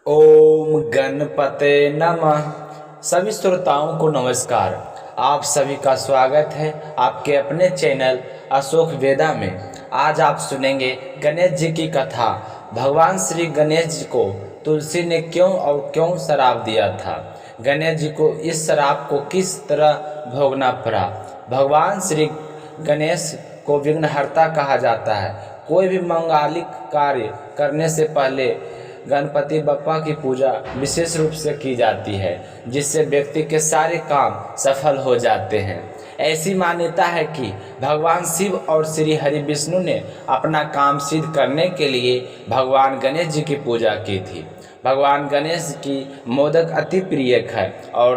ओम गणपते नमः। सभी श्रोताओं को नमस्कार। आप सभी का स्वागत है आपके अपने चैनल अशोक वेदा में। आज आप सुनेंगे गणेश जी की कथा। भगवान श्री गणेश जी को तुलसी ने क्यों श्राप दिया था, गणेश जी को इस श्राप को किस तरह भोगना पड़ा। भगवान श्री गणेश को विघ्नहर्ता कहा जाता है। कोई भी मांगलिक कार्य करने से पहले गणपति बप्पा की पूजा विशेष रूप से की जाती है, जिससे व्यक्ति के सारे काम सफल हो जाते हैं। ऐसी मान्यता है कि भगवान शिव और श्री हरि विष्णु ने अपना काम सिद्ध करने के लिए भगवान गणेश जी की पूजा की थी। भगवान गणेश की मोदक अति प्रिय है और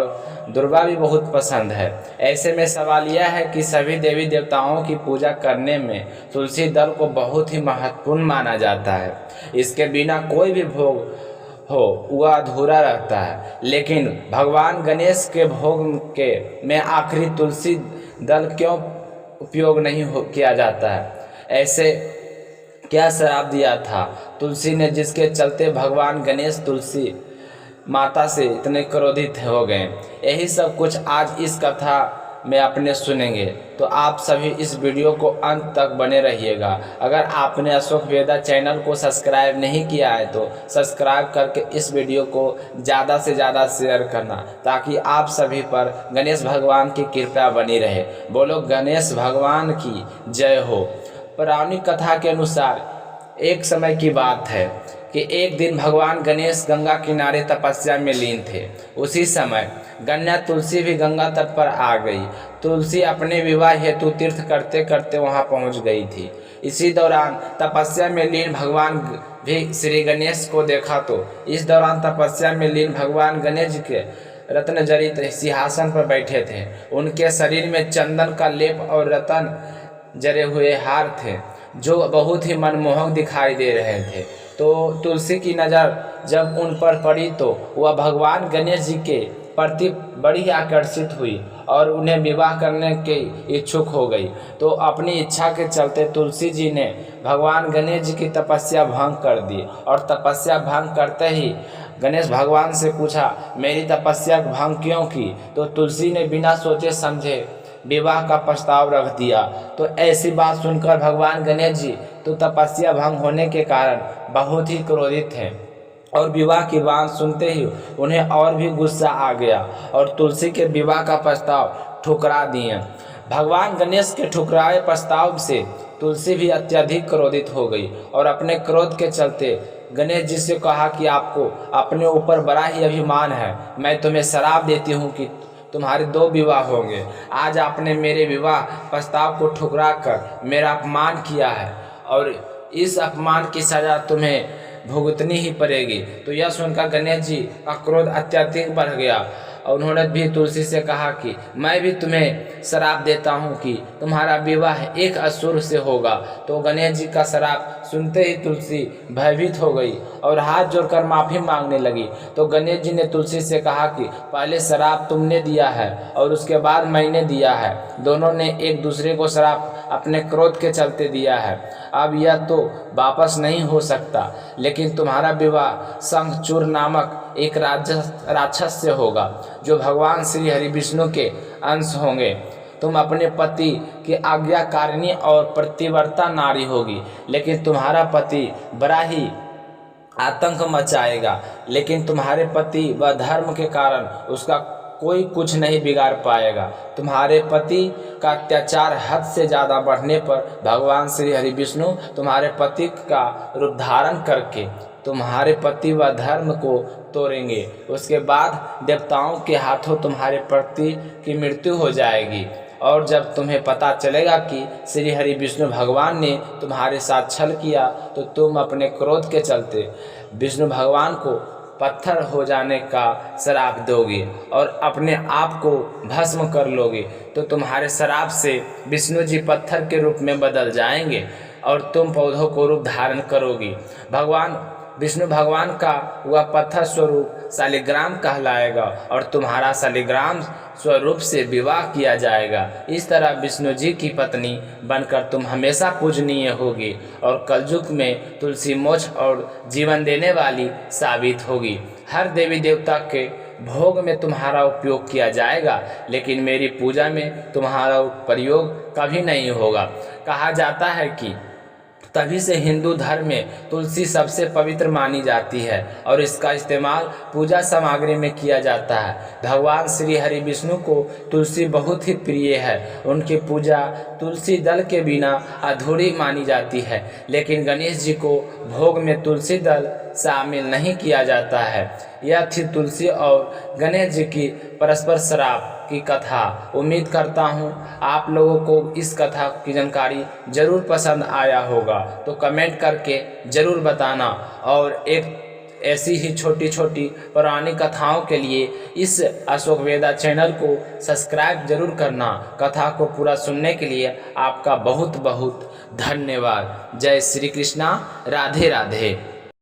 दुर्वा भी बहुत पसंद है। ऐसे में सवाल यह है कि सभी देवी देवताओं की पूजा करने में तुलसी दल को बहुत ही महत्वपूर्ण माना जाता है। इसके बिना कोई भी भोग हो वह अधूरा रहता है। लेकिन भगवान गणेश के भोग के में आखिरी तुलसी दल क्यों उपयोग नहीं किया जाता है? ऐसे क्या श्राप दिया था तुलसी ने, जिसके चलते भगवान गणेश तुलसी माता से इतने क्रोधित हो गए? यही सब कुछ आज इस कथा में अपने सुनेंगे, तो आप सभी इस वीडियो को अंत तक बने रहिएगा। अगर आपने अशोक वेदा चैनल को सब्सक्राइब नहीं किया है तो सब्सक्राइब करके इस वीडियो को ज़्यादा से ज़्यादा शेयर करना, ताकि आप सभी पर गणेश भगवान की कृपा बनी रहे। बोलो गणेश भगवान की जय हो। पौराणिक कथा के अनुसार एक समय की बात है कि एक दिन भगवान गणेश गंगा किनारे तपस्या में लीन थे। उसी समय कन्या तुलसी भी गंगा तट पर आ गई। तुलसी अपने विवाह हेतु तीर्थ करते करते वहां पहुंच गई थी। इसी दौरान तपस्या में लीन भगवान भी श्री गणेश को देखा, तो इस दौरान तपस्या में लीन भगवान गणेश जी के रत्न जड़ित सिंहासन पर बैठे थे। उनके शरीर में चंदन का लेप और रत्न जड़े हुए हार थे, जो बहुत ही मनमोहक दिखाई दे रहे थे। तो तुलसी की नज़र जब उन पर पड़ी तो वह भगवान गणेश जी के प्रति बड़ी आकर्षित हुई और उन्हें विवाह करने के इच्छुक हो गई। तो अपनी इच्छा के चलते तुलसी जी ने भगवान गणेश जी की तपस्या भंग कर दी, और तपस्या भंग करते ही गणेश भगवान से पूछा, मेरी तपस्या भंग क्यों की? तो तुलसी ने बिना सोचे समझे विवाह का प्रस्ताव रख दिया। तो ऐसी बात सुनकर भगवान गणेश जी तो तपस्या भंग होने के कारण बहुत ही क्रोधित थे, और विवाह की बात सुनते ही उन्हें और भी गुस्सा आ गया और तुलसी के विवाह का प्रस्ताव ठुकरा दिए। भगवान गणेश के ठुकराए प्रस्ताव से तुलसी भी अत्यधिक क्रोधित हो गई और अपने क्रोध के चलते गणेश जी से कहा कि आपको अपने ऊपर बड़ा ही अभिमान है। मैं तुम्हें श्राप देती हूँ कि तुम्हारे 2 विवाह होंगे। आज आपने मेरे विवाह प्रस्ताव को ठुकरा कर मेरा अपमान किया है, और इस अपमान की सजा तुम्हें भुगतनी ही पड़ेगी। तो यह सुनकर गणेश जी का क्रोध अत्यधिक बढ़ गया, और उन्होंने भी तुलसी से कहा कि मैं भी तुम्हें श्राप देता हूँ कि तुम्हारा विवाह एक असुर से होगा। तो गणेश जी का श्राप सुनते ही तुलसी भयभीत हो गई और हाथ जोड़कर माफ़ी मांगने लगी। तो गणेश जी ने तुलसी से कहा कि पहले श्राप तुमने दिया है और उसके बाद मैंने दिया है। दोनों ने एक दूसरे को श्राप अपने क्रोध के चलते दिया है। अब यह तो वापस नहीं हो सकता, लेकिन तुम्हारा विवाह शंखचूड़ नामक एक राक्षस से होगा, जो भगवान श्री हरि विष्णु के अंश होंगे। तुम अपने पति की आज्ञाकारिणी और प्रतिव्रता नारी होगी, लेकिन तुम्हारा पति बड़ा ही आतंक मचाएगा। लेकिन तुम्हारे पति व धर्म के कारण उसका कोई कुछ नहीं बिगाड़ पाएगा। तुम्हारे पति का अत्याचार हद से ज़्यादा बढ़ने पर भगवान श्री हरि विष्णु तुम्हारे पति का रूप धारण करके तुम्हारे पति व धर्म को तोड़ेंगे। उसके बाद देवताओं के हाथों तुम्हारे पति की मृत्यु हो जाएगी, और जब तुम्हें पता चलेगा कि श्री हरि विष्णु भगवान ने तुम्हारे साथ छल किया, तो तुम अपने क्रोध के चलते विष्णु भगवान को पत्थर हो जाने का श्राप दोगे और अपने आप को भस्म कर लोगे। तो तुम्हारे श्राप से विष्णु जी पत्थर के रूप में बदल जाएंगे और तुम पौधों को रूप धारण करोगी। भगवान विष्णु भगवान का वह पत्थर स्वरूप शालिग्राम कहलाएगा और तुम्हारा शालिग्राम स्वरूप से विवाह किया जाएगा। इस तरह विष्णु जी की पत्नी बनकर तुम हमेशा पूजनीय होगी और कलयुग में तुलसी मोक्ष और जीवन देने वाली साबित होगी। हर देवी देवता के भोग में तुम्हारा उपयोग किया जाएगा, लेकिन मेरी पूजा में तुम्हारा प्रयोग कभी नहीं होगा। कहा जाता है कि तभी से हिंदू धर्म में तुलसी सबसे पवित्र मानी जाती है और इसका इस्तेमाल पूजा सामग्री में किया जाता है। भगवान श्री हरि विष्णु को तुलसी बहुत ही प्रिय है। उनकी पूजा तुलसी दल के बिना अधूरी मानी जाती है, लेकिन गणेश जी को भोग में तुलसी दल शामिल नहीं किया जाता है। यह थी तुलसी और गणेश जी की परस्पर श्राप की कथा। उम्मीद करता हूँ आप लोगों को इस कथा की जानकारी जरूर पसंद आया होगा, तो कमेंट करके ज़रूर बताना और एक ऐसी ही छोटी छोटी पौराणिक कथाओं के लिए इस अशोक वेदा चैनल को सब्सक्राइब जरूर करना। कथा को पूरा सुनने के लिए आपका बहुत बहुत धन्यवाद। जय श्री कृष्णा, राधे राधे।